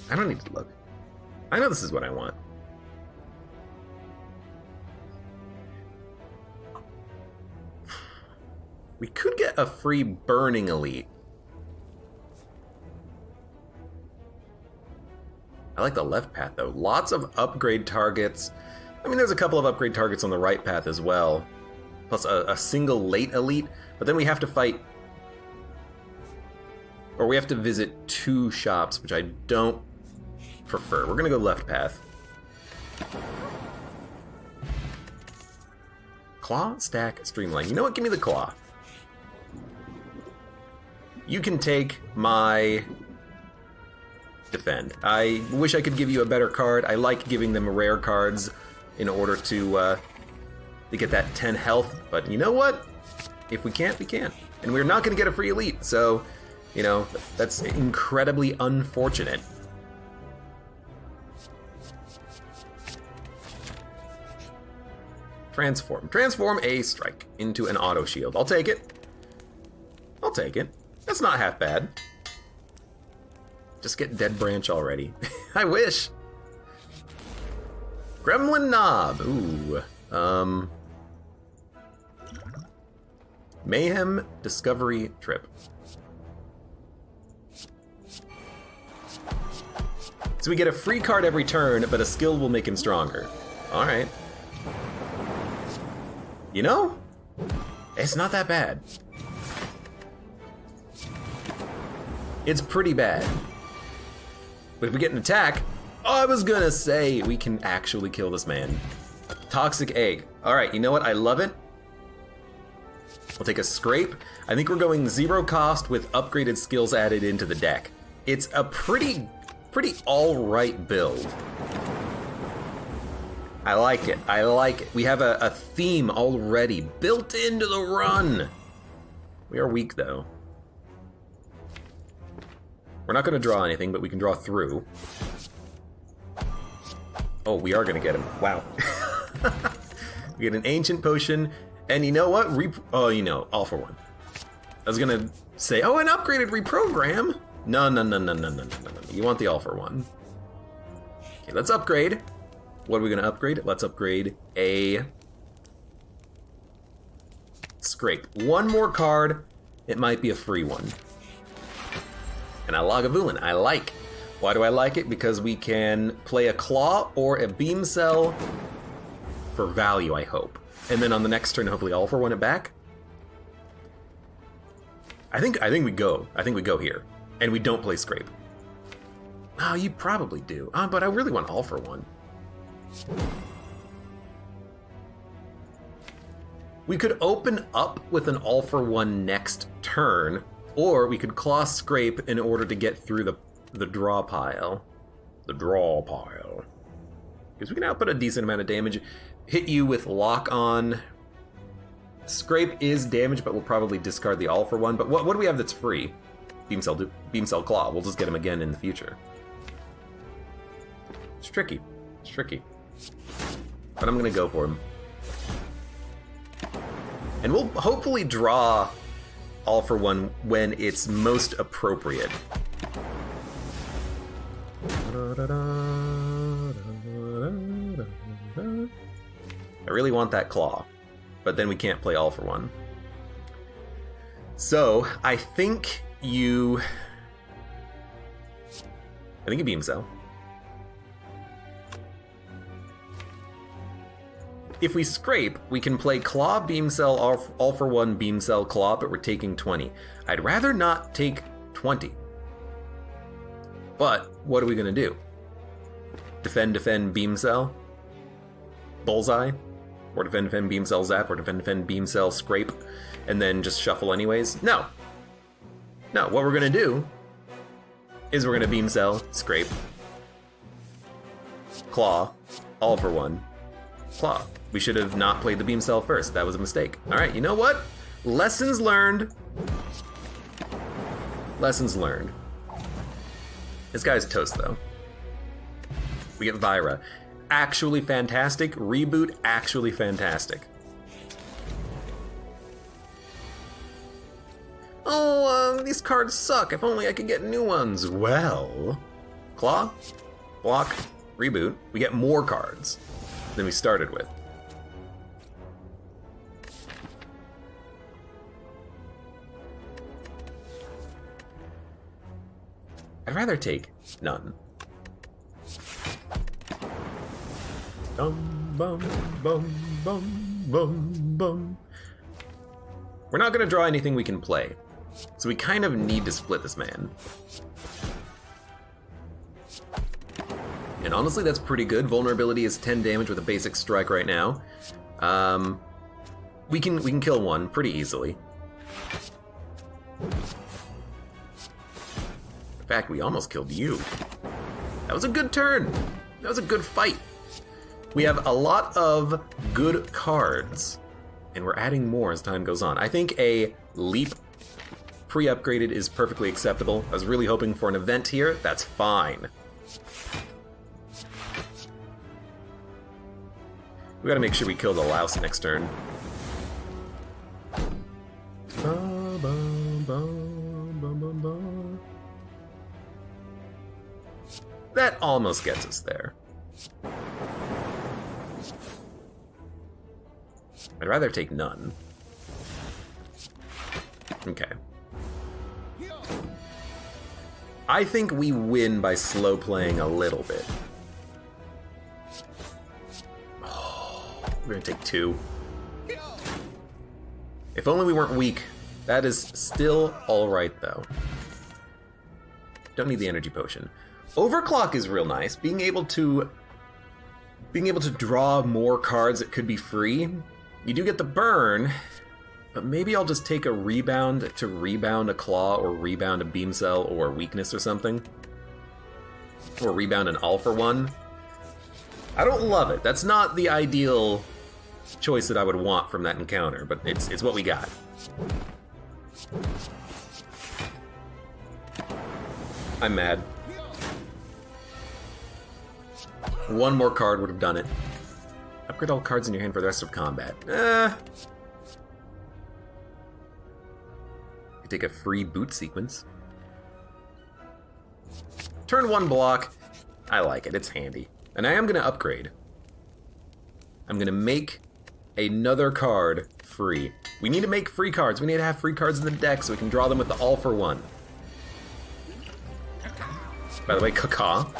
I don't need to look. I know this is what I want. We could get a free burning elite. I like the left path though. Lots of upgrade targets. I mean, there's a couple of upgrade targets on the right path as well. Plus a single late elite. But then we have to fight... Or we have to visit 2 shops, which I don't prefer. We're gonna go left path. Claw, stack, streamline. You know what? Give me the claw. You can take my defend. I wish I could give you a better card. I like giving them rare cards in order to get that 10 health. But you know what? If we can't, we can't. And we're not going to get a free elite. So, you know, that's incredibly unfortunate. Transform. Transform a strike into an auto shield. I'll take it. I'll take it. That's not half bad. Just get Dead Branch already. I wish. Gremlin Knob. Ooh. Mayhem Discovery Trip. So we get a free card every turn, but a skill will make him stronger. Alright. You know? It's not that bad. It's pretty bad. But if we get an attack, I was gonna say we can actually kill this man. Toxic Egg. Alright, you know what? I love it. We'll take a scrape. I think we're going 0 cost with upgraded skills added into the deck. It's a pretty alright build. I like it. I like it. We have a theme already built into the run. We are weak though. We're not going to draw anything, but we can draw through. Oh, we are going to get him. Wow. We get an Ancient Potion, and you know what? Oh, you know, all for one. I was going to say, oh, an upgraded reprogram. No. You want the all for one. Okay, let's upgrade. What are we going to upgrade? Let's upgrade a Scrape. One more card. It might be a free one. And a Lagavulin, I like. Why do I like it? Because we can play a Claw or a Beam Cell for value, I hope. And then on the next turn, hopefully all for one it back. I think we go. I think we go here. And we don't play Scrape. Oh, you probably do. But I really want all for one. We could open up with an all for one next turn. Or we could claw Scrape in order to get through the draw pile. The draw pile. Because we can output a decent amount of damage. Hit you with lock on. Scrape is damage, but we'll probably discard the all for one. But what do we have that's free? Beam Cell Claw. We'll just get him again in the future. It's tricky. It's tricky. But I'm gonna go for him. And we'll hopefully draw all for one when it's most appropriate. I really want that Claw, but then we can't play all for one. So I think you Beam Cell. If we Scrape, we can play Claw, Beam Cell, all for one, Beam Cell, Claw, but we're taking 20. I'd rather not take 20. But what are we gonna do? Defend, Beam Cell? Bullseye? Or defend, Beam Cell, Zap, or defend, Beam Cell, Scrape, and then just shuffle anyways? No. No, what we're gonna do is we're gonna Beam Cell, Scrape, Claw, all for one, Claw. We should have not played the Beam Cell first. That was a mistake. All right, you know what? Lessons learned. Lessons learned. This guy's toast, though. We get Vyra. Actually fantastic. Reboot, actually fantastic. Oh, these cards suck. If only I could get new ones. Well, claw, block, reboot. We get more cards than we started with. I'd rather take none. Bum, bum, bum, bum, bum, bum. We're not gonna draw anything we can play, so we kind of need to split this man. And honestly, that's pretty good. Vulnerability is 10 damage with a basic strike right now. We can kill one pretty easily. In fact, we almost killed you. That was a good turn. That was a good fight. We have a lot of good cards, and we're adding more as time goes on. I think a leap pre-upgraded is perfectly acceptable. I was really hoping for an event here. That's fine. We gotta make sure we kill the louse next turn. That almost gets us there. I'd rather take none. Okay. I think we win by slow playing a little bit. Oh, we're gonna take 2. If only we weren't weak. That is still alright though. Don't need the energy potion. Overclock is real nice. Being able to draw more cards that could be free. You do get the burn, but maybe I'll just take a rebound to rebound a claw or rebound a beam cell or weakness or something. Or rebound an all for one. I don't love it. That's not the ideal choice that I would want from that encounter, but it's what we got. I'm mad. One more card would have done it. Upgrade all cards in your hand for the rest of combat. You take a free boot sequence. Turn 1 block. I like it, it's handy. And I am gonna upgrade. I'm gonna make another card free. We need to make free cards. We need to have free cards in the deck so we can draw them with the all for one. By the way, caca.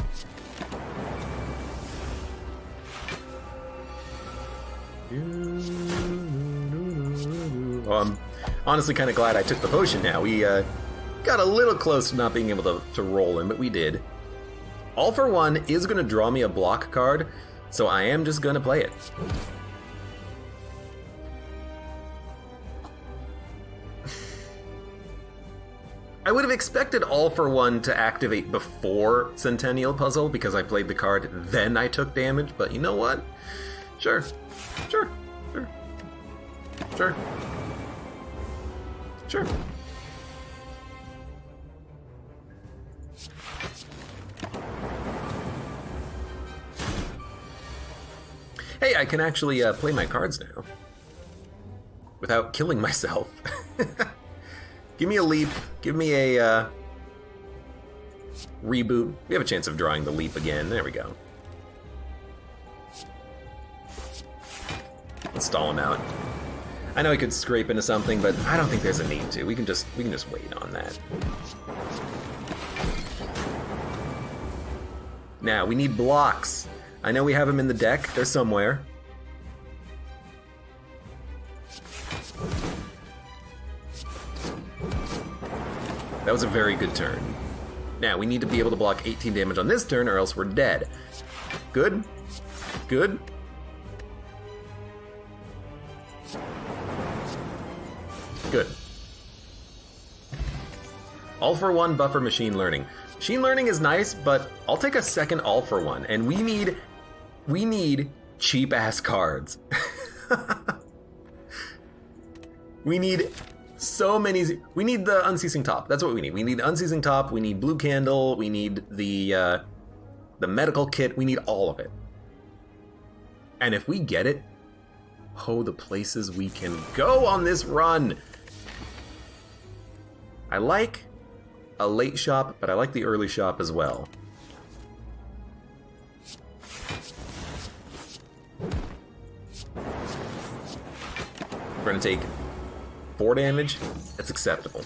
Well, I'm honestly kind of glad I took the potion now. We got a little close to not being able to roll him, but we did. All for one is going to draw me a block card, so I am just going to play it. I would have expected All for One to activate before Centennial Puzzle because I played the card, then I took damage, but you know what? Sure. Sure. Sure. Sure. Sure. Hey, I can actually play my cards now without killing myself. Give me a leap. Give me a reboot. We have a chance of drawing the leap again. There we go. Let's stall him out. I know he could scrape into something, but I don't think there's a need to. We can just wait on that. Now we need blocks. I know we have them in the deck. They're somewhere. That was a very good turn. Now, we need to be able to block 18 damage on this turn or else we're dead. Good. Good. Good. All for one buffer machine learning. Machine learning is nice, but I'll take a second all for one. And we need cheap ass cards. We need so many. We need the Unceasing Top. That's what we need. We need the Unceasing Top. We need Blue Candle. We need the medical kit. We need all of it. And if we get it, oh, the places we can go on this run. I like a late shop, but I like the early shop as well. We're gonna take 4 damage. That's acceptable.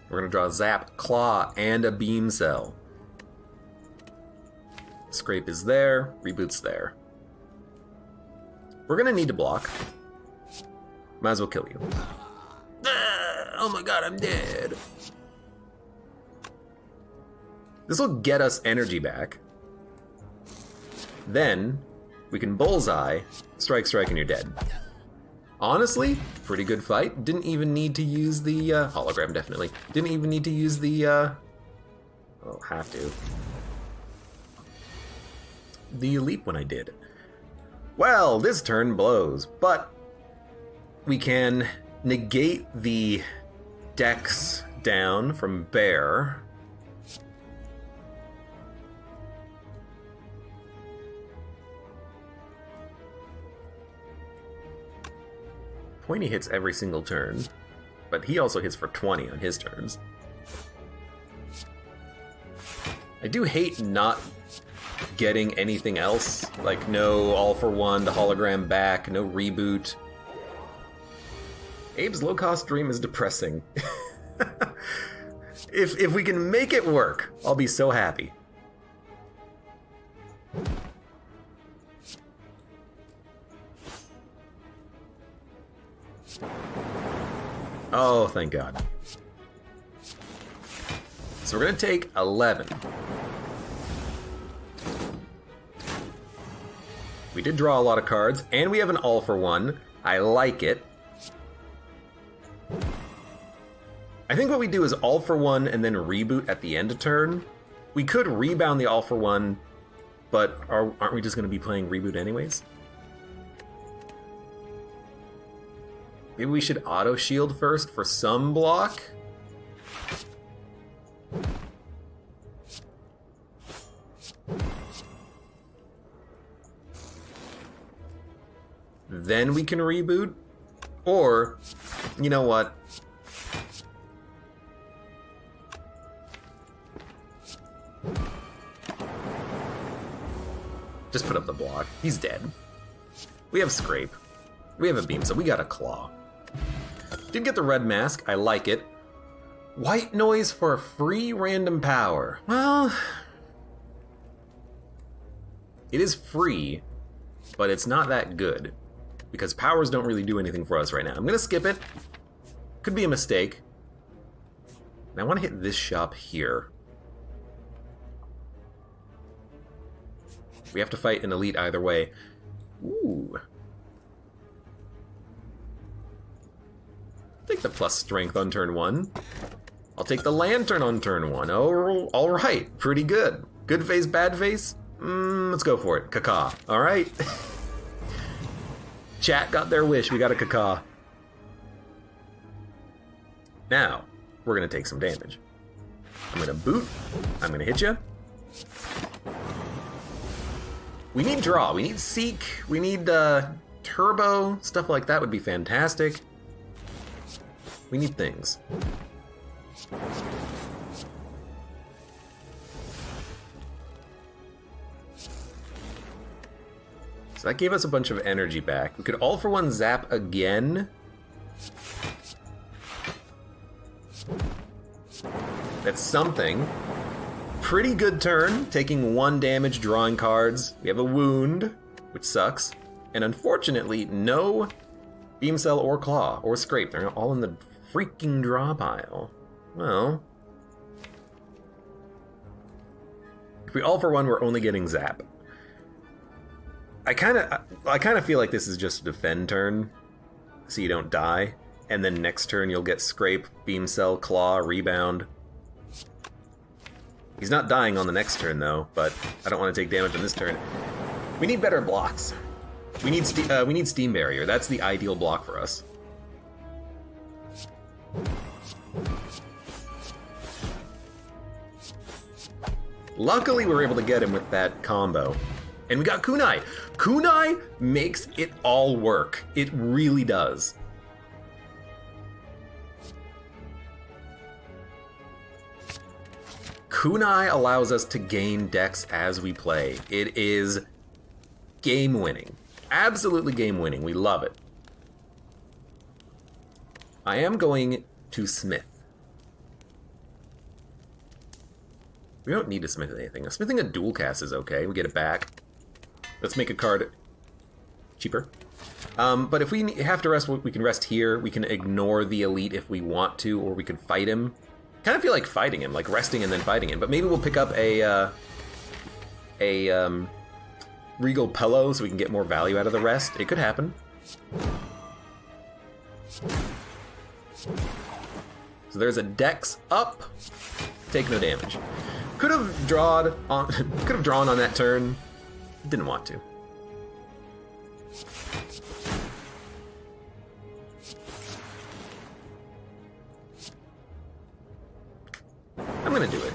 We're gonna draw a Zap, Claw, and a Beam Cell. Scrape is there, Reboot's there. We're gonna need to block. Might as well kill you. Oh my god, I'm dead. This will get us energy back. Then, we can Bullseye, strike, and you're dead. Honestly, pretty good fight. Didn't even need to use the hologram, definitely. Didn't even need to use the, I'll have to. The leap when I did. Well, this turn blows, but we can negate the Dex down from Bear. Pointy hits every single turn, but he also hits for 20 on his turns. I do hate not getting anything else, like no all for one, the hologram back, no reboot. Abe's low-cost dream is depressing. If we can make it work, I'll be so happy. Oh, thank God. So we're gonna take 11. We did draw a lot of cards, and we have an all for one. I like it. I think what we do is all for one and then reboot at the end of turn. We could rebound the all for one, but aren't we just gonna be playing reboot anyways? Maybe we should auto shield first for some block. Then we can reboot. Or, you know what? Just put up the block. He's dead. We have Scrape. We have a Beam, so we got a Claw. Did get the red mask, I like it. White noise for a free random power. Well, it is free, but it's not that good, because powers don't really do anything for us right now. I'm gonna skip it. Could be a mistake. And I wanna hit this shop here. We have to fight an elite either way. Ooh. Take the plus strength on turn 1. I'll take the lantern on turn 1. Oh, all right, pretty good. Good face, bad face? Let's go for it. Caca. All right. Chat got their wish. We got a caca. Now, we're gonna take some damage. I'm gonna boot. I'm gonna hit you. We need draw. We need seek. We need turbo. Stuff like that would be fantastic. We need things. So that gave us a bunch of energy back. We could all for one zap again. That's something. Pretty good turn, taking 1 damage, drawing cards. We have a wound, which sucks. And unfortunately, no Beam Cell or Claw or Scrape. They're all in the freaking draw pile. Well, if we all for one, we're only getting Zap. I kind of feel like this is just a defend turn, so you don't die, and then next turn you'll get Scrape, Beam Cell, Claw, Rebound. He's not dying on the next turn though, but I don't want to take damage on this turn. We need better blocks. We need Steam Barrier. That's the ideal block for us. Luckily, we were able to get him with that combo. And we got Kunai. Kunai makes it all work. It really does. Kunai allows us to gain decks as we play. It is game-winning. Absolutely game-winning. We love it. I am going to Smith. We don't need to smith anything. Smithing a dual cast is okay. We get it back. Let's make a card cheaper. But if we have to rest, we can rest here. We can ignore the elite if we want to, or we could fight him. Kind of feel like fighting him, like resting and then fighting him. But maybe we'll pick up a Regal Pillow so we can get more value out of the rest. It could happen. So there's a Dex up. Take no damage. Could have drawn on that turn. Didn't want to. I'm gonna do it.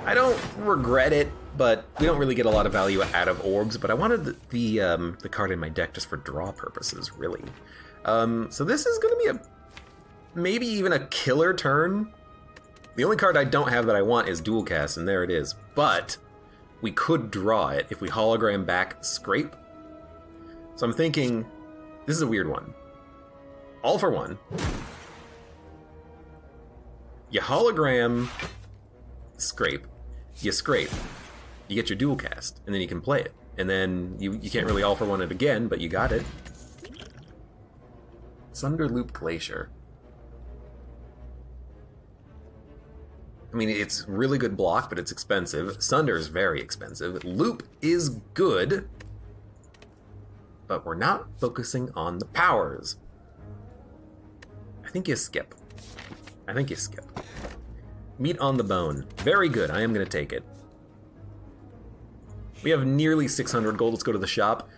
I don't regret it, but we don't really get a lot of value out of orbs. But I wanted the card in my deck just for draw purposes, really. So this is gonna be maybe even a killer turn. The only card I don't have that I want is Dual Cast, and there it is. But we could draw it if we hologram back Scrape. So I'm thinking, this is a weird one. All for one. You hologram Scrape. You Scrape. You get your Dual Cast, and then you can play it. And then you can't really all for one it again, but you got it. Sunderloop Glacier. I mean, it's really good block, but it's expensive. Sunder is very expensive. Loop is good, but we're not focusing on the powers. I think you skip. Meat on the bone. Very good. I am going to take it. We have nearly 600 gold. Let's go to the shop.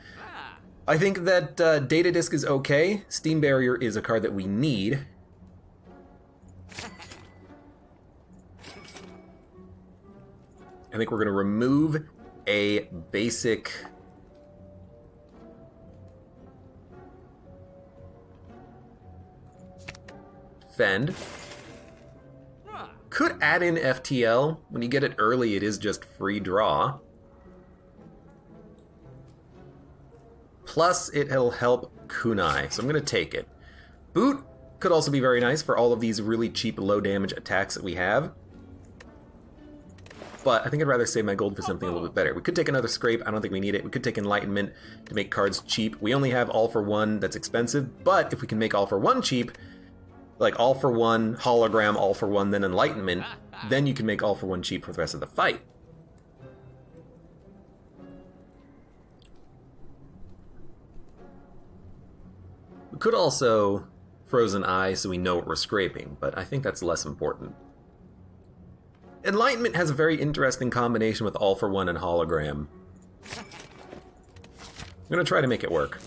I think that Data Disk is okay. Steam Barrier is a card that we need. I think we're going to remove a basic Fend. Could add in FTL. When you get it early, it is just free draw. Plus, it'll help Kunai, so I'm going to take it. Boot could also be very nice for all of these really cheap, low damage attacks that we have. But I think I'd rather save my gold for something a little bit better. We could take another Scrape. I don't think we need it. We could take Enlightenment to make cards cheap. We only have All for One that's expensive, but if we can make All for One cheap, like All for One, Hologram, All for One, then Enlightenment, then you can make All for One cheap for the rest of the fight. We could also Frozen Eye so we know what we're scraping, but I think that's less important. Enlightenment has a very interesting combination with All for One and Hologram. I'm gonna try to make it work.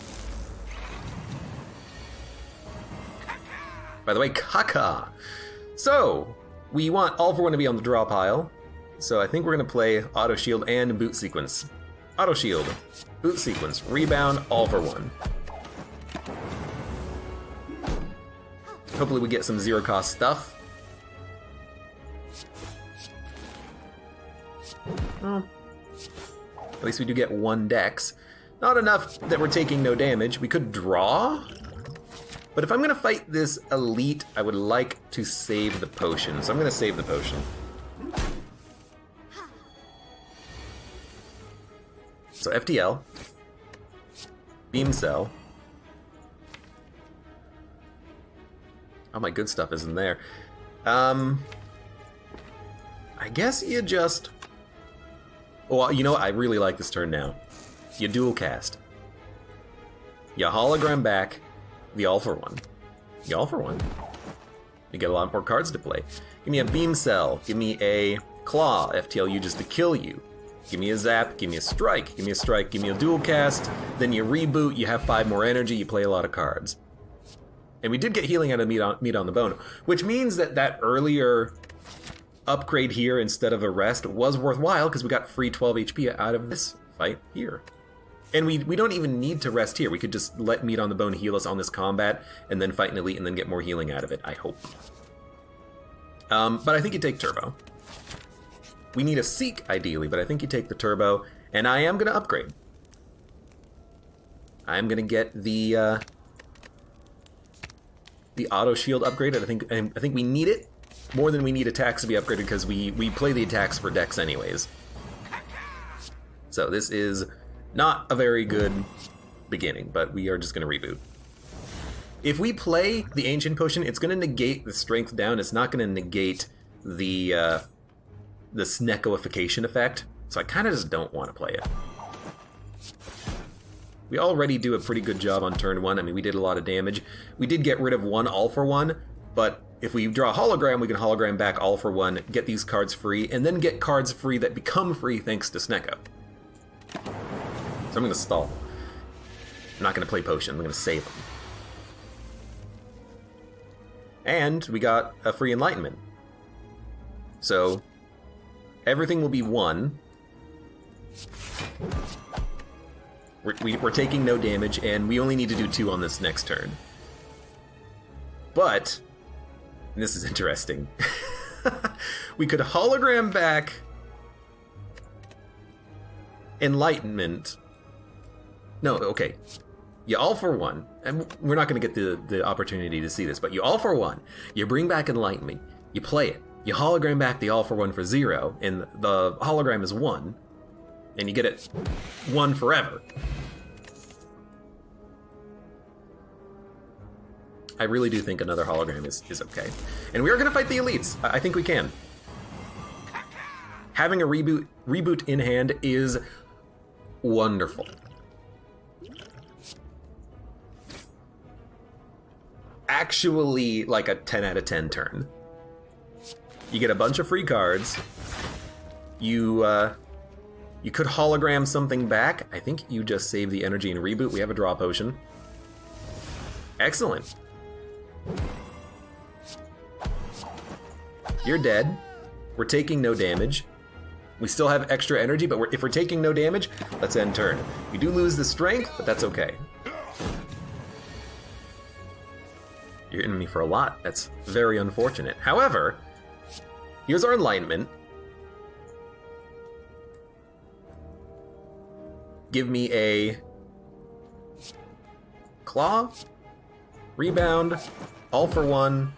By the way, Kaka! So, we want All for One to be on the draw pile, so I think we're gonna play Auto Shield and Boot Sequence. Auto Shield, Boot Sequence, Rebound, All for One. Hopefully we get some zero cost stuff. Well, at least we do get one Dex. Not enough that we're taking no damage. We could draw, but if I'm gonna fight this elite, I would like to save the potion. So I'm gonna save the potion. So FTL, Beam Cell. Oh, my good stuff isn't there. I guess you just... Well, you know what? I really like this turn now. You dual cast. You hologram back the All for One. You All for One. You get a lot more cards to play. Give me a Beam Cell. Give me a Claw. FTL you just to kill you. Give me a Zap. Give me a Strike. Give me a Strike. Give me a dual cast. Then you reboot. You have 5 more energy. You play a lot of cards. And we did get healing out of meat on the bone, which means that earlier upgrade here instead of a rest was worthwhile because we got free 12 HP out of this fight here. And we don't even need to rest here. We could just let Meat on the Bone heal us on this combat and then fight an elite and then get more healing out of it, I hope. But I think you take Turbo. We need a Seek, ideally, but I think you take the Turbo. And I am going to upgrade. I am going to get the auto shield upgraded. I think we need it more than we need attacks to be upgraded because we play the attacks for Dex anyways. So this is not a very good beginning, but we are just going to reboot. If we play the Ancient Potion, it's going to negate the strength down. It's not going to negate the Sneckoification effect. So I kind of just don't want to play it. We already do a pretty good job on turn 1. I mean, we did a lot of damage. We did get rid of 1 All-for-1, but if we draw a hologram, we can hologram back All-for-1, get these cards free, and then get cards free that become free thanks to Snecko. So I'm going to stall. I'm not going to play Potion. I'm going to save them. And we got a free Enlightenment. So everything will be 1. We're taking no damage, and we only need to do 2 on this next turn. But, and this is interesting, we could hologram back Enlightenment. No, okay. You All-for-1, and we're not going to get the opportunity to see this, but you All-for-1, you bring back Enlightenment, you play it, you hologram back the All-for-1 for 0, and the hologram is 1, and you get it 1 forever. I really do think another hologram is okay. And we are going to fight the elites. I think we can. Having a reboot in hand is wonderful. Actually, like a 10 out of 10 turn. You get a bunch of free cards. You could hologram something back. I think you just save the energy and reboot. We have a draw potion. Excellent. You're dead. We're taking no damage. We still have extra energy, but if we're taking no damage, let's end turn. We do lose the strength, but that's okay. You're hitting me for a lot. That's very unfortunate. However, here's our Enlightenment. Give me a Claw, Rebound, All-for-1,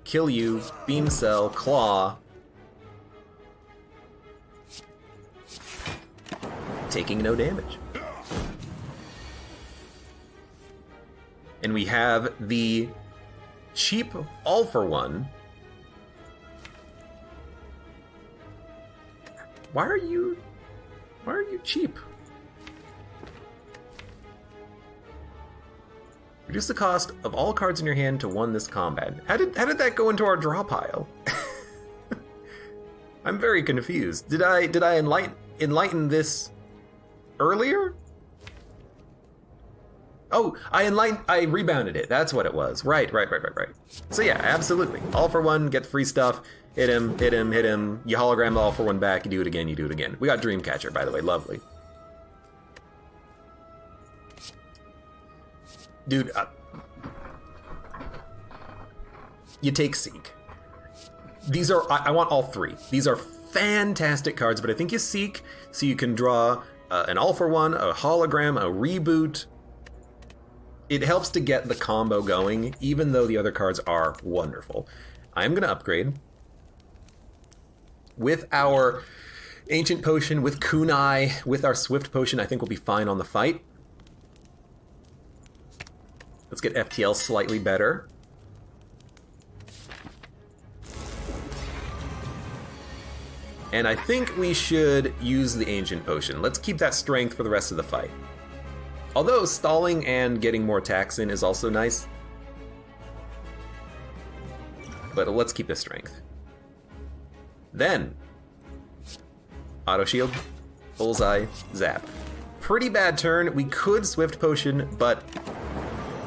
kill you, Beam Cell, Claw. Taking no damage. And we have the cheap All-for-1. Why are you cheap? Reduce the cost of all cards in your hand to 1 this combat. How did that go into our draw pile? I'm very confused. Did I enlighten this earlier? Oh, I rebounded it. That's what it was. Right. So yeah, absolutely. All-for-1, get free stuff. Hit him. You hologram the All-for-1 back. You do it again. We got Dreamcatcher, by the way. Lovely. Dude, you take Seek. These are, I want all 3. These are fantastic cards, but I think you Seek so you can draw an All-for-1, a hologram, a reboot. It helps to get the combo going, even though the other cards are wonderful. I'm going to upgrade. With our Ancient Potion, with Kunai, with our Swift Potion, I think we'll be fine on the fight. Let's get FTL slightly better. And I think we should use the Ancient Potion. Let's keep that strength for the rest of the fight. Although stalling and getting more attacks in is also nice. But let's keep the strength. Then, Auto Shield, Bullseye, Zap. Pretty bad turn. We could Swift Potion, but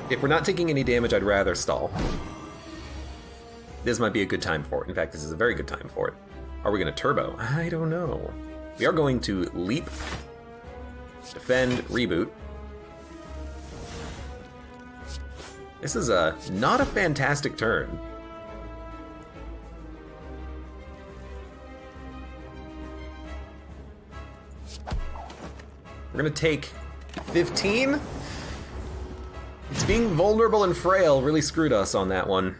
if we're not taking any damage, I'd rather stall. this might be a good time for it. In fact, this is a very good time for it. Are we going to turbo? I don't know. We are going to leap, defend, reboot. This is not a fantastic turn. We're going to take 15. It's being vulnerable and frail really screwed us on that one.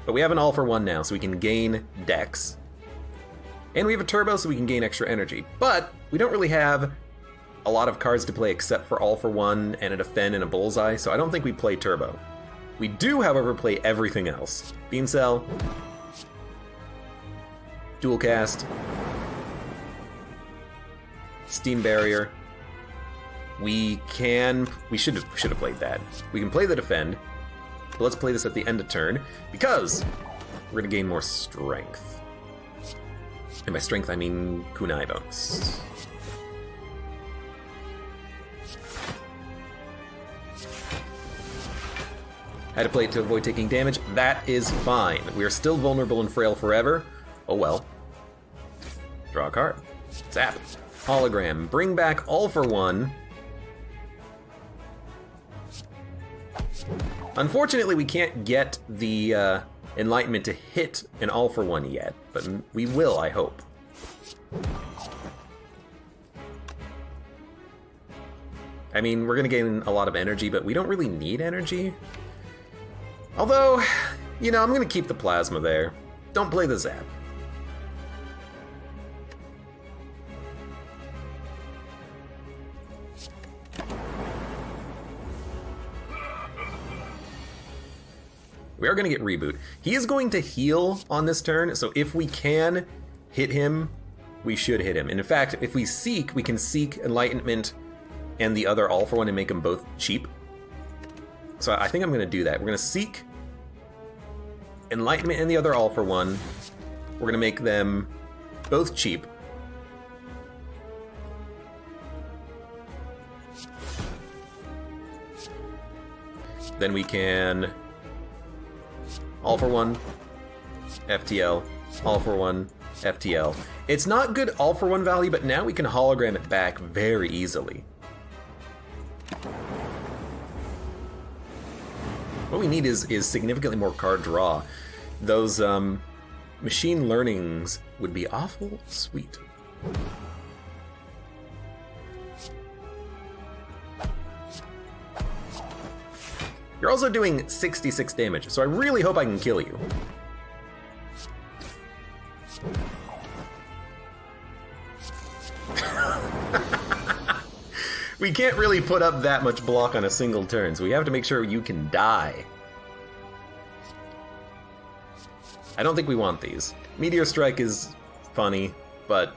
But we have an all for one now, so we can gain dex. And we have a turbo, so we can gain extra energy. But we don't really have a lot of cards to play except for all for one and a defend and a bullseye, so I don't think we play turbo. We do, however, play everything else. Beam Cell, Dual Cast, Steam Barrier. We should have played that. We can play the defend, but let's play this at the end of turn, because we're gonna gain more strength. And by strength, I mean kunai bonus. Had to play it to avoid taking damage. That is fine. We are still vulnerable and frail forever. Oh well. Draw a card. Zap. Hologram. Bring back all for one. Unfortunately, we can't get the Enlightenment to hit an all for one yet, but we will, I hope. I mean, we're gonna gain a lot of energy, but we don't really need energy. Although, you know, I'm gonna keep the plasma there. Don't play the zap. We are gonna get reboot. He is going to heal on this turn, so if we can hit him, we should hit him. And in fact, if we seek, we can seek Enlightenment and the other all for one and make them both cheap. So I think I'm gonna do that. We're gonna seek Enlightenment and the other all for one. We're gonna make them both cheap. Then we can all for one, FTL, all for one, FTL. It's not good all for one value, but now we can hologram it back very easily. What we need is significantly more card draw. Those machine learnings would be awful sweet. You're also doing 66 damage, so I really hope I can kill you. We can't really put up that much block on a single turn, so we have to make sure you can die. I don't think we want these. Meteor Strike is funny, but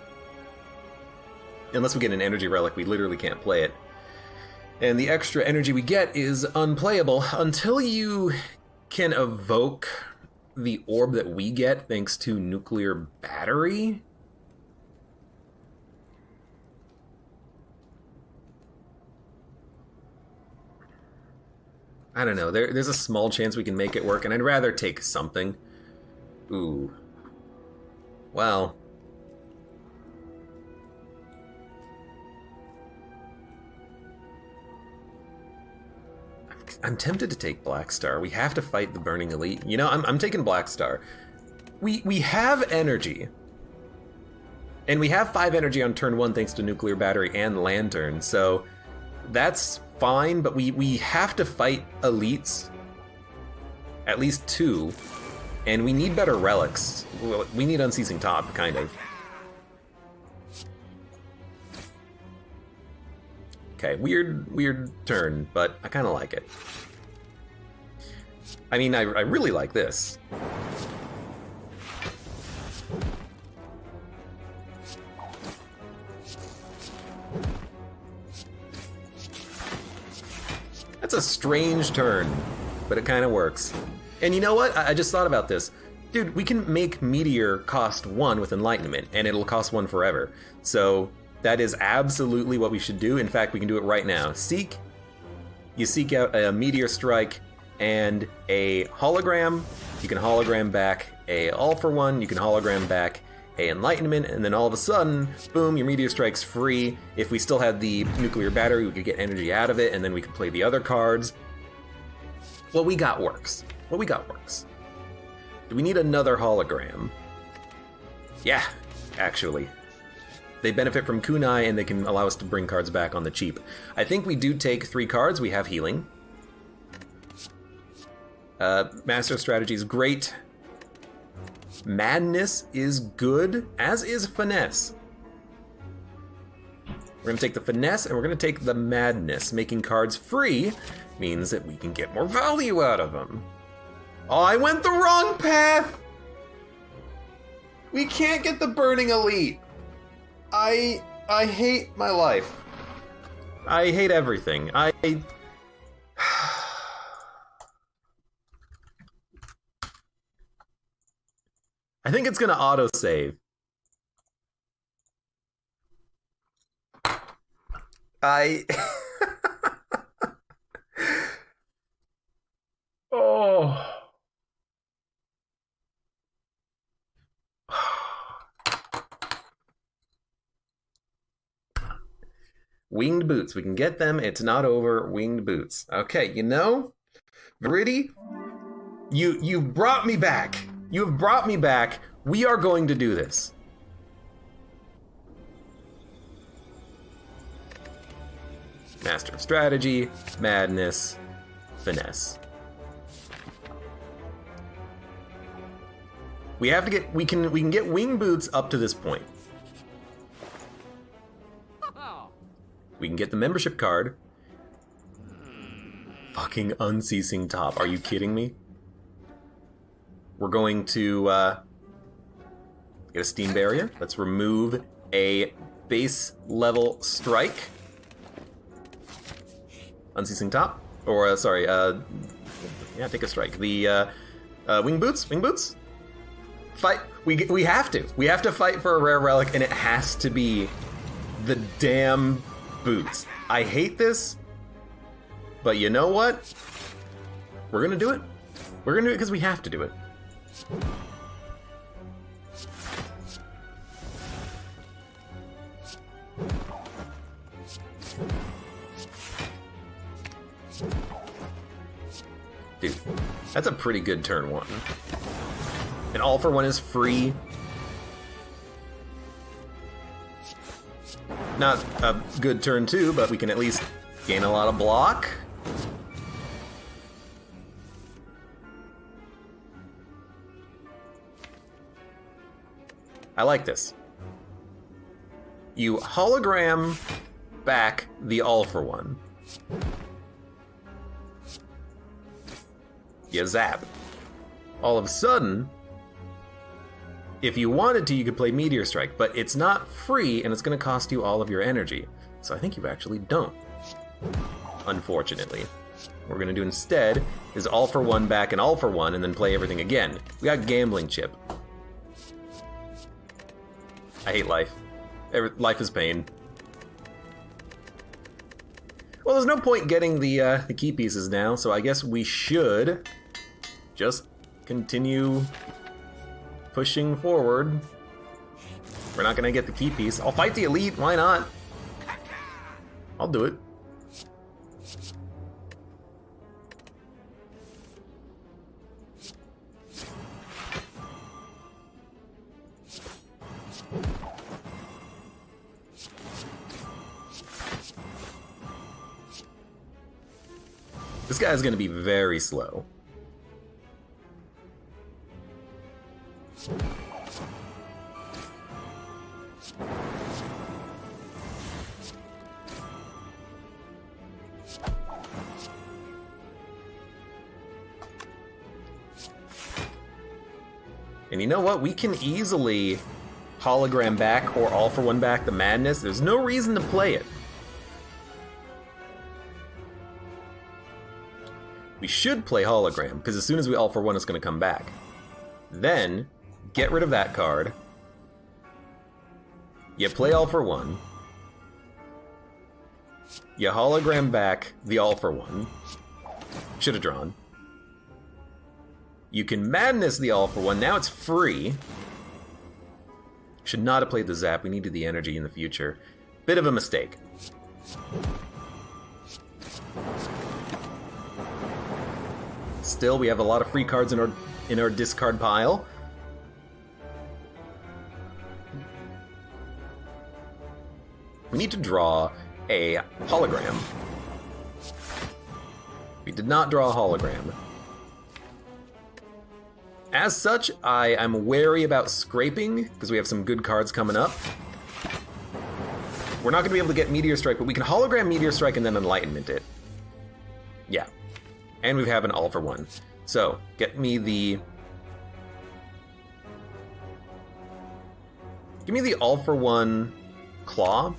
unless we get an energy relic, we literally can't play it. And the extra energy we get is unplayable until you can evoke the orb that we get thanks to Nuclear Battery. I don't know, there's a small chance we can make it work, and I'd rather take something. Ooh. Well. I'm tempted to take Black Star. We have to fight the Burning Elite. You know, I'm taking Black Star. We have energy. And we have 5 energy on turn 1 thanks to Nuclear Battery and Lantern, so that's fine, but we have to fight elites. At least 2. And we need better relics. We need Unceasing Top, kind of. Okay, weird turn, but I kind of like it. I mean, I really like this. That's a strange turn, but it kind of works. And you know what? I just thought about this. Dude, we can make Meteor cost 1 with Enlightenment, and it'll cost 1 forever. So that is absolutely what we should do. In fact, we can do it right now. Seek. You seek out a Meteor Strike and a Hologram. you can hologram back a All for One, you can hologram back a Enlightenment, and then all of a sudden, boom, your Meteor Strike's free. If we still had the Nuclear Battery, we could get energy out of it, and then we could play the other cards. What we got works. What we got works. Do we need another hologram? Yeah, actually. They benefit from Kunai, and they can allow us to bring cards back on the cheap. I think we do take 3 cards. We have Healing. Master Strategy is great. Madness is good, as is Finesse. We're going to take the Finesse, and we're going to take the Madness. Making cards free means that we can get more value out of them. Oh, I went the wrong path! We can't get the Burning Elite. I hate my life. I hate everything. I think it's gonna autosave. Oh. Winged Boots. We can get them. It's not over. Winged Boots. Okay, you know, Viridy, you've brought me back. You have brought me back. We are going to do this. Master of Strategy, Madness, Finesse. We have to get. We can get Winged Boots up to this point. We can get the membership card. Fucking Unceasing Top. Are you kidding me? We're going to get a Steam Barrier. Let's remove a base level strike. Unceasing Top. Or, sorry, yeah, take a strike. The Wing Boots? Wing Boots? Fight. We have to. We have to fight for a rare relic, and it has to be the damn Boots. I hate this, but you know what? We're gonna do it. We're gonna do it because we have to do it. Dude, that's a pretty good turn 1. And All for One is free. Not a good turn 2, but we can at least gain a lot of block. I like this. You hologram back the All for One. You zap. All of a sudden, if you wanted to, you could play Meteor Strike, but it's not free, and it's going to cost you all of your energy. So I think you actually don't. Unfortunately. What we're going to do instead is All for One back and All for One, and then play everything again. We got Gambling Chip. I hate life. Life is pain. Well, there's no point getting the key pieces now, so I guess we should just continue pushing forward. We're not gonna get the key piece. I'll fight the elite, why not? I'll do it. This guy's gonna be very slow. And you know what? We can easily hologram back or All for One back the Madness. There's no reason to play it. We should play hologram, because as soon as we All for One, it's going to come back. Then, get rid of that card. You play All for One. You hologram back the All for One. Should have drawn. You can Madness the All for One. Now it's free. Should not have played the Zap. We needed the energy in the future. Bit of a mistake. Still, we have a lot of free cards in our discard pile. We need to draw a hologram. We did not draw a hologram. As such, I am wary about scraping, because we have some good cards coming up. We're not going to be able to get Meteor Strike, but we can hologram Meteor Strike and then Enlightenment it. Yeah. And we have an all for one. So, get me the... Give me the all for one Claw.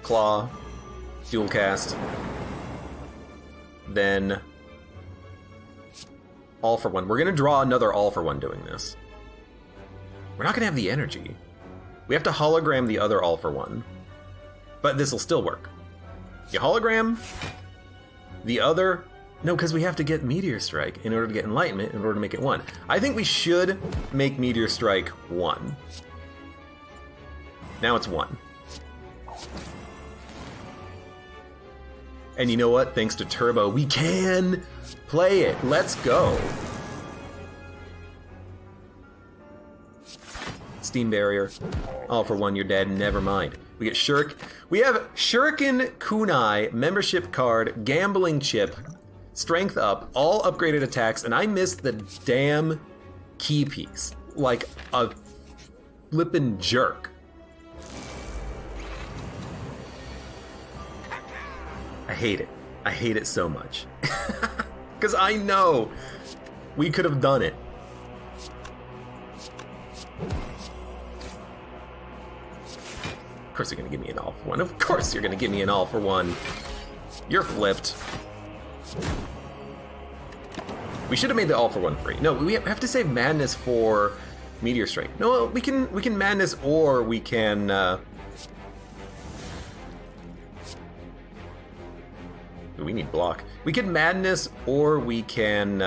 Claw. Dual cast. Then... all for one. We're going to draw another all for one doing this. We're not going to have the energy. We have to hologram the other all for one. But this will still work. You hologram the other... No, because we have to get Meteor Strike in order to get Enlightenment, in order to make it 1. I think we should make Meteor Strike 1. Now it's 1. And you know what? Thanks to Turbo, we can play it. Let's go. Steam Barrier. All for one, you're dead. Never mind. We get Shirk. We have Shuriken Kunai, membership card, gambling chip, strength up, all upgraded attacks, and I missed the damn key piece. Like a flippin' jerk. I hate it. I hate it so much. Because I know we could have done it. Of course you're going to give me an all for one. Of course you're going to give me an all for one. You're flipped. We should have made the all for one free. No, we have to save Madness for Meteor Strike. No, we can Madness, or we can... we need block. We can Madness, or we can...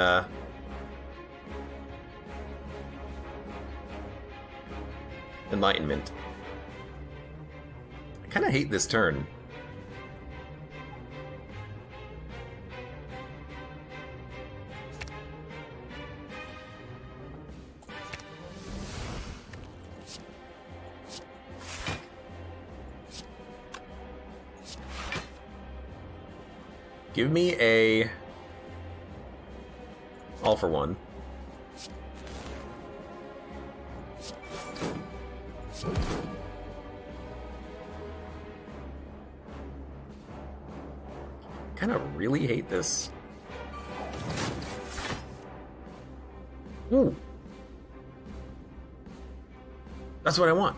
Enlightenment. I kind of hate this turn. Give me a all for one. Kind of really hate this. Ooh. That's what I want.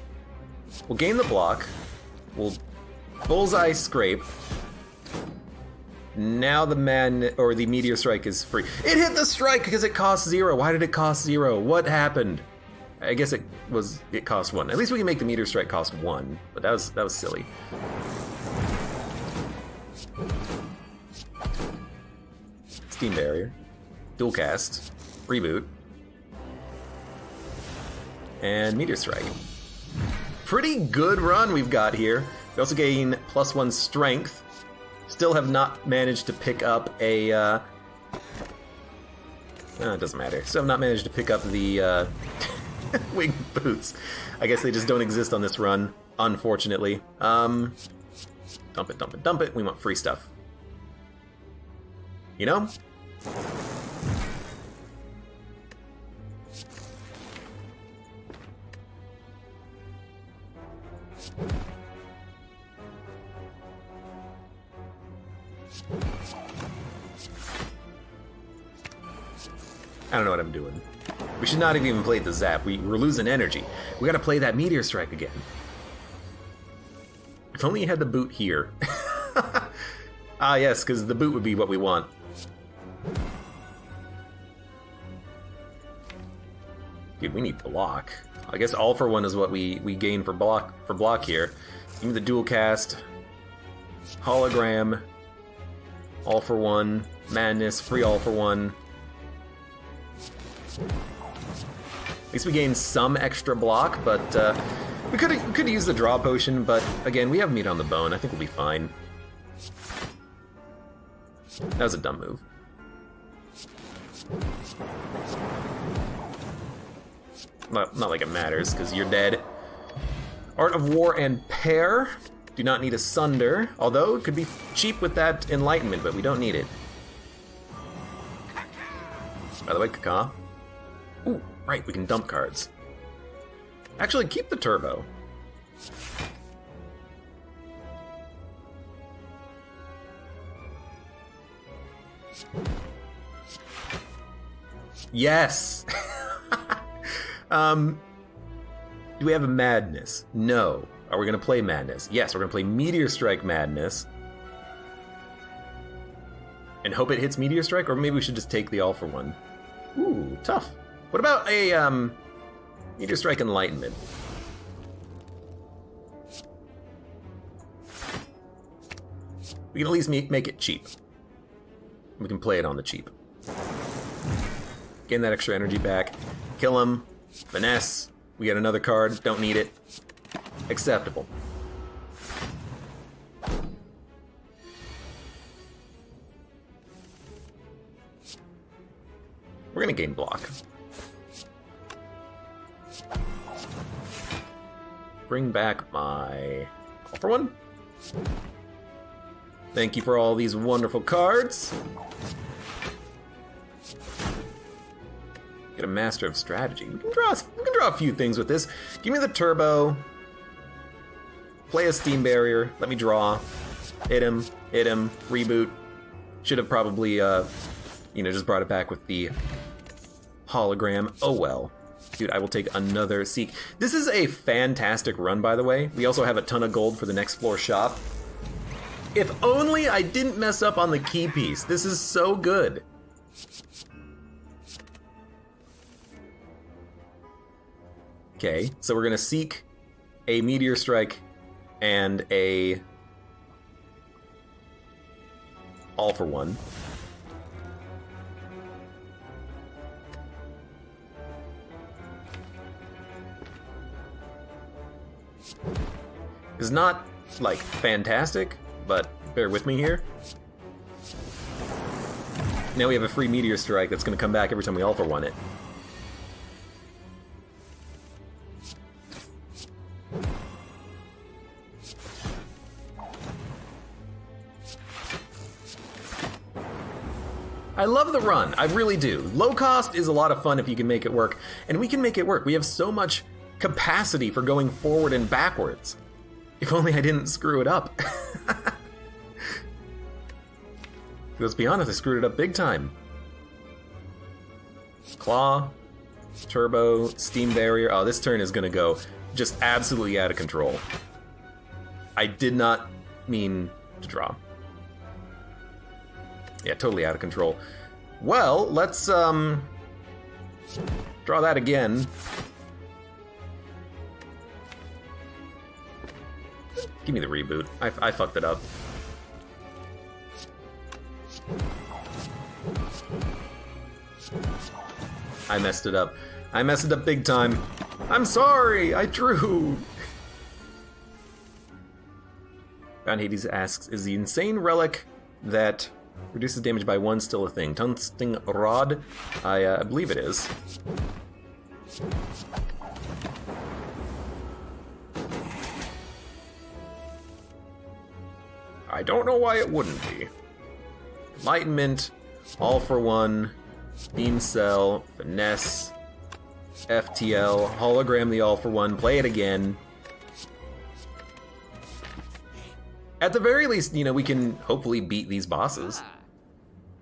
We'll gain the block. We'll bullseye scrape. Now the the Meteor Strike is free. It hit the strike because it cost 0. Why did it cost 0? What happened? I guess it cost 1. At least we can make the Meteor Strike cost 1, but that was silly. Steam Barrier, dual cast, reboot, and Meteor Strike. Pretty good run we've got here. We also gain +1 strength. Still have not managed to pick up a... it doesn't matter. Still have not managed to pick up the wing boots. I guess they just don't exist on this run, unfortunately. Dump it, dump it, dump it. We want free stuff. You know? I don't know what I'm doing. We should not have even played the Zap. We're losing energy. We gotta play that Meteor Strike again. If only you had the boot here. Ah, yes, because the boot would be what we want. Dude, we need block. I guess all for one is what we gain for block here. Give me the dual cast. Hologram. All for one. Madness. Free all for one. At least we gained some extra block, but we could use the draw potion, but again, we have meat on the bone. I think we'll be fine. That was a dumb move. Not like it matters, because you're dead. Art of War and Pair. Do not need Asunder, although it could be cheap with that Enlightenment, but we don't need it. By the way, Kaka. Ooh, right, we can dump cards. Actually, keep the turbo. Yes! Do we have a Madness? No. Are we going to play Madness? Yes, we're going to play Meteor Strike Madness. And hope it hits Meteor Strike, or maybe we should just take the all for one. Ooh, tough. What about a Meteor Strike Enlightenment? We can at least make it cheap. We can play it on the cheap. Gain that extra energy back. Kill him. Finesse. We get another card. Don't need it. Acceptable. We're gonna gain block. Bring back my all for one. Thank you for all these wonderful cards. Get a Master of Strategy. We can draw a few things with this. Give me the turbo. Play a Steam Barrier. Let me draw. Hit him. Reboot. Should have probably, just brought it back with the hologram. Oh well. Dude, I will take another Seek. This is a fantastic run, by the way. We also have a ton of gold for the next floor shop. If only I didn't mess up on the key piece. This is so good. Okay, so we're gonna Seek a Meteor Strike and a all for one. It's not, like, fantastic, but bear with me here. Now we have a free Meteor Strike that's going to come back every time we all for one it. I love the run, I really do. Low cost is a lot of fun if you can make it work, and we can make it work. We have so much capacity for going forward and backwards. If only I didn't screw it up. Let's be honest, I screwed it up big time. Claw, Turbo, Steam Barrier. Oh, this turn is gonna go just absolutely out of control. I did not mean to draw. Yeah, totally out of control. Well, let's draw that again. Give me the reboot. I fucked it up. I messed it up. I messed it up big time. I'm sorry, I drew. Bound Hades asks, is the insane relic that reduces damage by 1 still a thing? Tungsten Rod? I believe it is. I don't know why it wouldn't be. Enlightenment, all for one, Beam Cell, Finesse, FTL, Hologram the all for one, play it again. At the very least, you know, we can hopefully beat these bosses.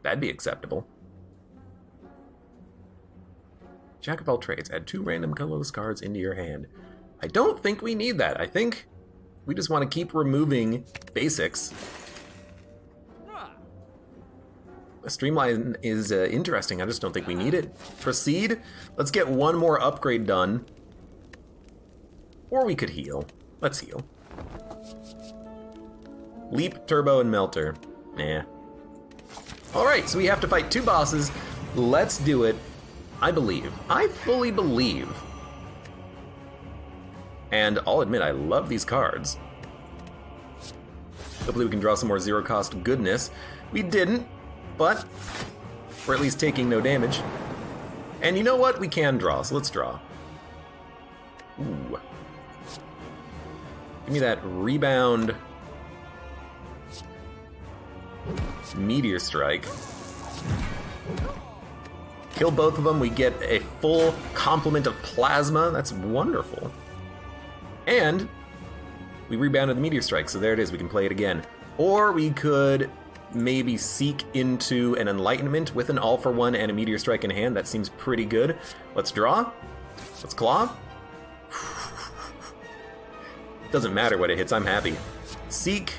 That'd be acceptable. Jack of all trades, add 2 random colorless cards into your hand. I don't think we need that. I think we just want to keep removing basics. A Streamline is interesting, I just don't think we need it. Proceed. Let's get 1 more upgrade done. Or we could heal. Let's heal. Leap, Turbo, and Melter. Nah. Alright, so we have to fight 2 bosses. Let's do it. I believe. I fully believe. And I'll admit, I love these cards. Hopefully we can draw some more zero-cost goodness. We didn't, but we're at least taking no damage. And you know what? We can draw, so let's draw. Ooh. Give me that rebound meteor strike. Kill both of them, we get a full complement of plasma. That's wonderful. And we rebounded the meteor strike, so there it is, we can play it again. Or we could maybe seek into an enlightenment with an all-for-one and a meteor strike in hand. That seems pretty good. Let's draw. Let's claw. Doesn't matter what it hits, I'm happy. Seek.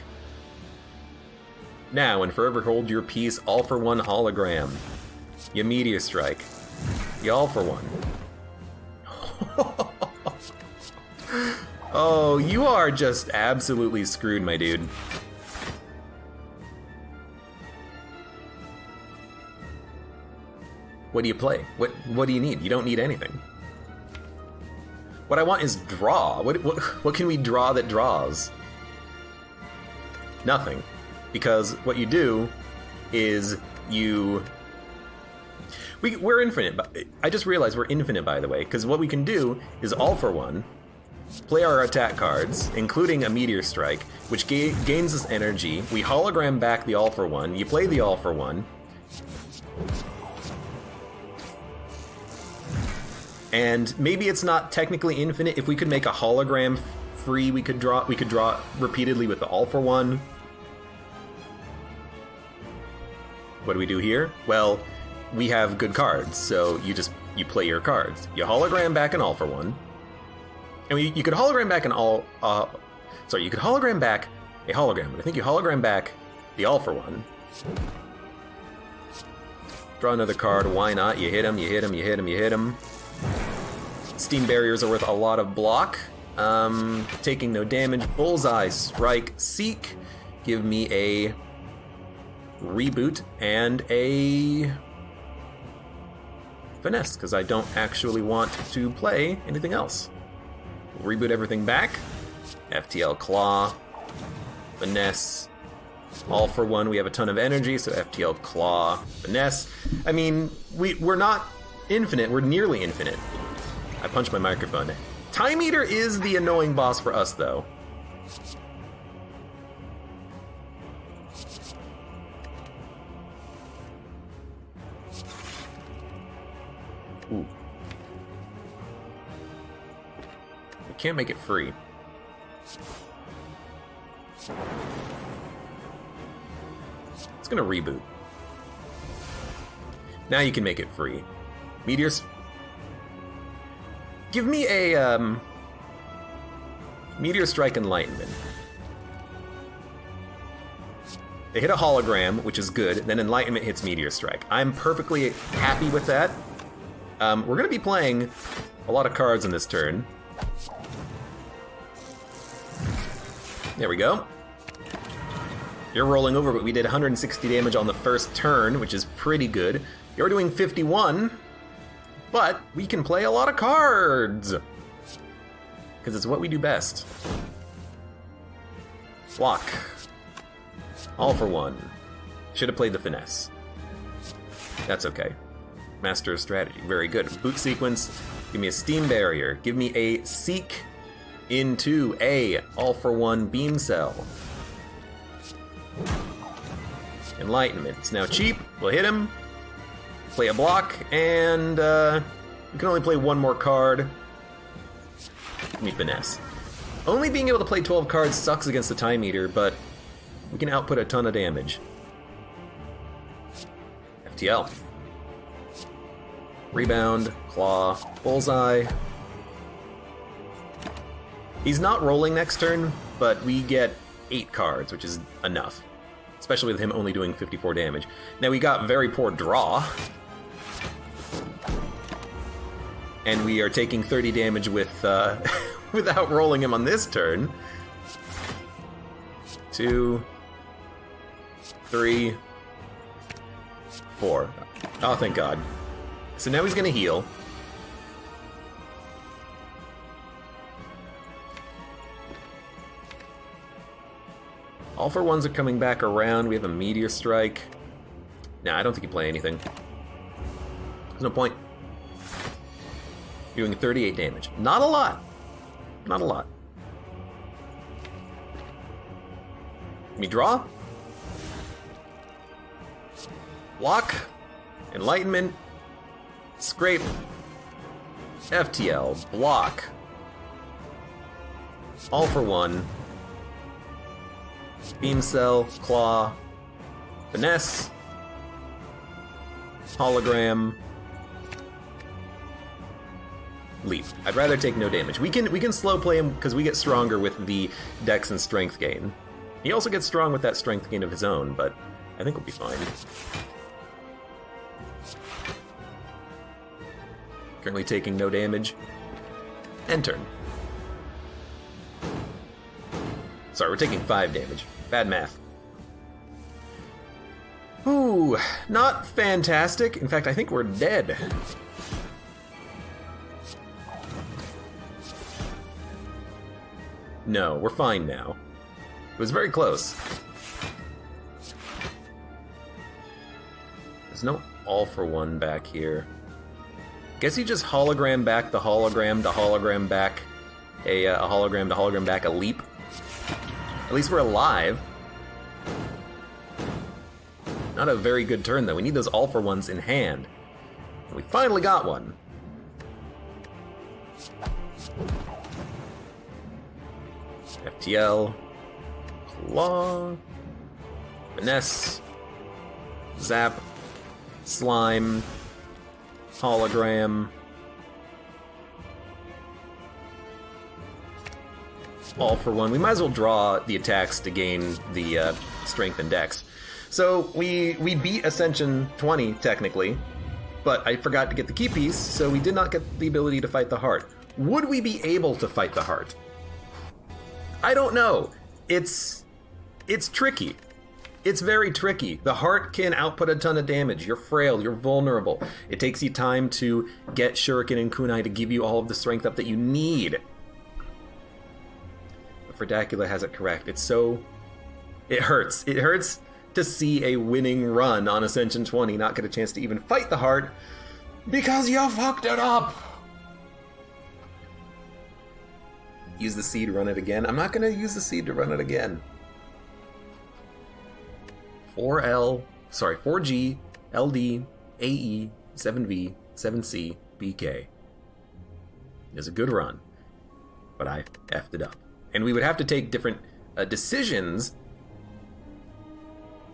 Now and forever hold your peace, all-for-one hologram. You meteor strike. You all-for-one. Oh, you are just absolutely screwed, my dude. What do you play? What do you need? You don't need anything. What I want is draw. What can we draw that draws? Nothing. Because what you do is you... We're infinite. I just realized we're infinite, by the way, because what we can do is all for one, play our attack cards, including a meteor strike, which gains us energy. We hologram back the all for one. You play the all for one. And maybe it's not technically infinite. If we could make a hologram free, we could draw repeatedly with the all for one. What do we do here? Well, we have good cards, so you play your cards. You hologram back an all for one. And you could hologram back an all you could hologram back a hologram, but I think you hologram back the all for one. Draw another card, why not? You hit him, you hit him, you hit him, you hit him. Steam barriers are worth a lot of block. Taking no damage. Bullseye, strike, seek. Give me a reboot and a finesse, because I don't actually want to play anything else. We'll reboot everything back. FTL Claw, finesse. All for one, we have a ton of energy, so FTL Claw, finesse. I mean, we're not infinite, we're nearly infinite. I punched my microphone. Time Eater is the annoying boss for us, though. Ooh. We can't make it free. It's gonna reboot. Now you can make it free. Meteors. Give me a Meteor Strike Enlightenment. They hit a hologram, which is good, then Enlightenment hits Meteor Strike. I'm perfectly happy with that. We're going to be playing a lot of cards in this turn. There we go. You're rolling over, but we did 160 damage on the first turn, which is pretty good. You're doing 51, but we can play a lot of cards. Because it's what we do best. Block. All for one. Should have played the finesse. That's okay. Master of strategy. Very good. Boot sequence. Give me a steam barrier. Give me a seek into a all for one beam cell. Enlightenment. It's now cheap. We'll hit him. Play a block, and we can only play one more card. Give me finesse. Only being able to play 12 cards sucks against the Time Eater, but we can output a ton of damage. FTL. Rebound, claw, bullseye. He's not rolling next turn, but we get 8 cards, which is enough. Especially with him only doing 54 damage. Now we got very poor draw. And we are taking 30 damage with without rolling him on this turn. 2, 3, 4. Oh, thank God. So now he's gonna heal. All for ones are coming back around. We have a Meteor Strike. Nah, I don't think you play anything. There's no point. You're doing 38 damage. Not a lot. Not a lot. Let me draw. Block. Enlightenment. Scrape. FTL. Block. All for one. Beam Cell. Claw. Finesse. Hologram. Leap. I'd rather take no damage. We can slow play him because we get stronger with the dex and strength gain. He also gets strong with that strength gain of his own, but I think we'll be fine. Currently taking no damage. End turn. Sorry, we're taking 5 damage. Bad math. Ooh, not fantastic. In fact, I think we're dead. No, we're fine now. It was very close. There's no all for one back here. Guess you just hologram back the hologram to hologram back a hologram to hologram back a leap. At least we're alive. Not a very good turn though. We need those all for ones in hand. We finally got one. FTL. Claw. Finesse. Zap. Slime. Hologram. All for one. We might as well draw the attacks to gain the strength and dex. So we beat Ascension 20 technically, but I forgot to get the key piece, so we did not get the ability to fight the heart. Would we be able to fight the heart? I don't know. It's tricky. It's very tricky. The heart can output a ton of damage. You're frail, you're vulnerable. It takes you time to get Shuriken and Kunai to give you all of the strength up that you need. But Verdacula has it correct. It hurts. It hurts to see a winning run on Ascension 20 not get a chance to even fight the heart because you fucked it up. Use the seed, run it again. I'm not going to use the seed to run it again. 4G, LD, AE, 7V, 7C, BK. It's a good run, but I effed it up. And we would have to take different decisions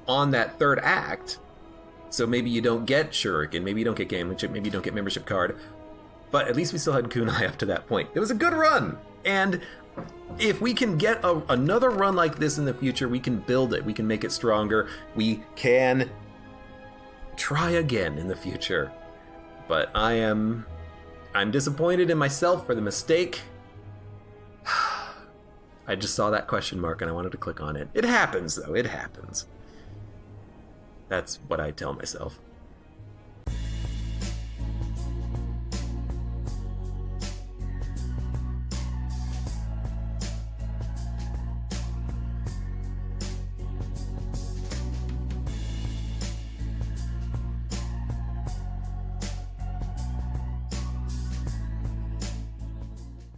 on that third act. So maybe you don't get Shuriken, maybe you don't get Gamechip, maybe you don't get membership card. But at least we still had Kunai up to that point. It was a good run. And if we can get another run like this in the future, we can build it. We can make it stronger. We can try again in the future. But I'm disappointed in myself for the mistake. I just saw that question mark and I wanted to click on it. It happens, though. It happens. That's what I tell myself.